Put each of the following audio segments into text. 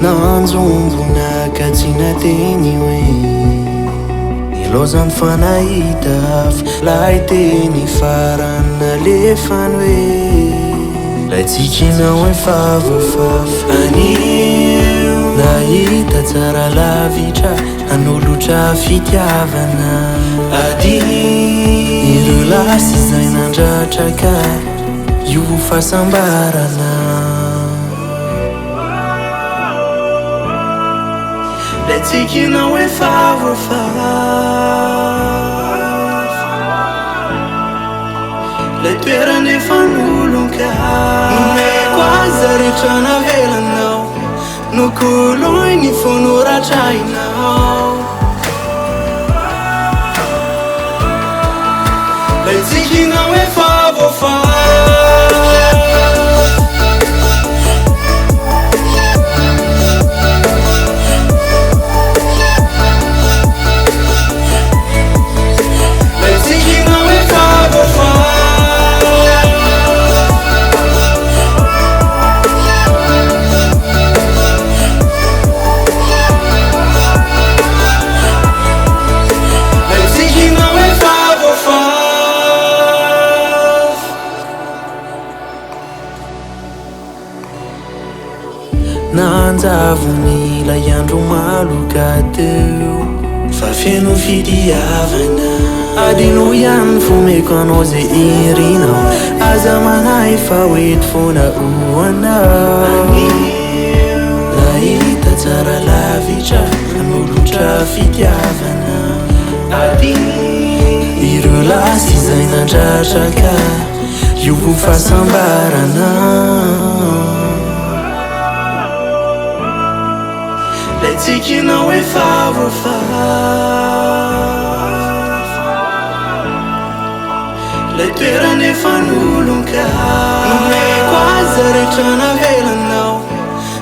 nanjombona ka tsy nateny hoe ilozany fanahita hafa lay teny farany nalefany hoe lay tsikinao hoe favafafa anio nahita tsara lavitra anolotra fitiavana adia ireo lasy izay nandratraka io fahasambarana lay tsikinao hoe favafafa lay toerana efa nolonka nomeko aza rehetra navelanao nokoloy ny fonoratrainao lay tsikinao hoe favafafa nanjavony ilay andro maloka teo fa feno fidiavana adino ihany fomeko anao zay irinao aza manahy fa hoety foana hoanao nahita tsara lavitra anolotra fitiavana ireo lasy izay nandratraka io fahasambarana lay tsikinao hoe favafafa lay toerana efa nolonka nomeko aza rehetra navelanao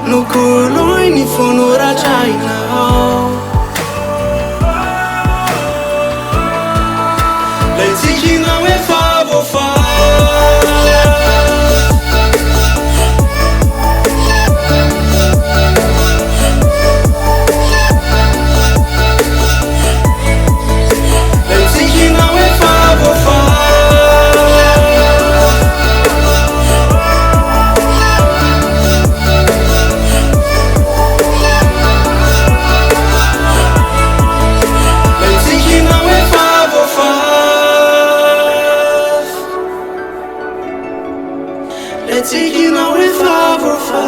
nokoloy ny fonoratrainao lay tsikinao hoe favafafa lay tsikinao hoe favafafa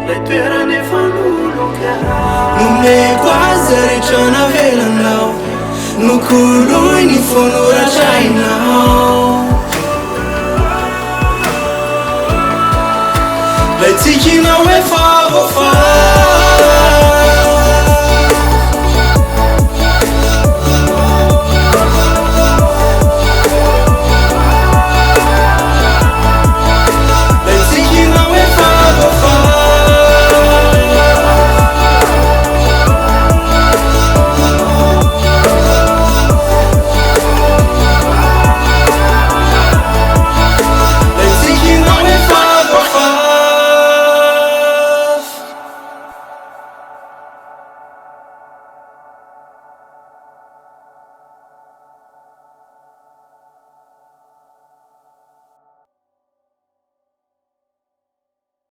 lay toerana efa nolonka nomeko aza rehetra navelanao nokoloy ny fonoratrainao lay tsikinao hoe favafafa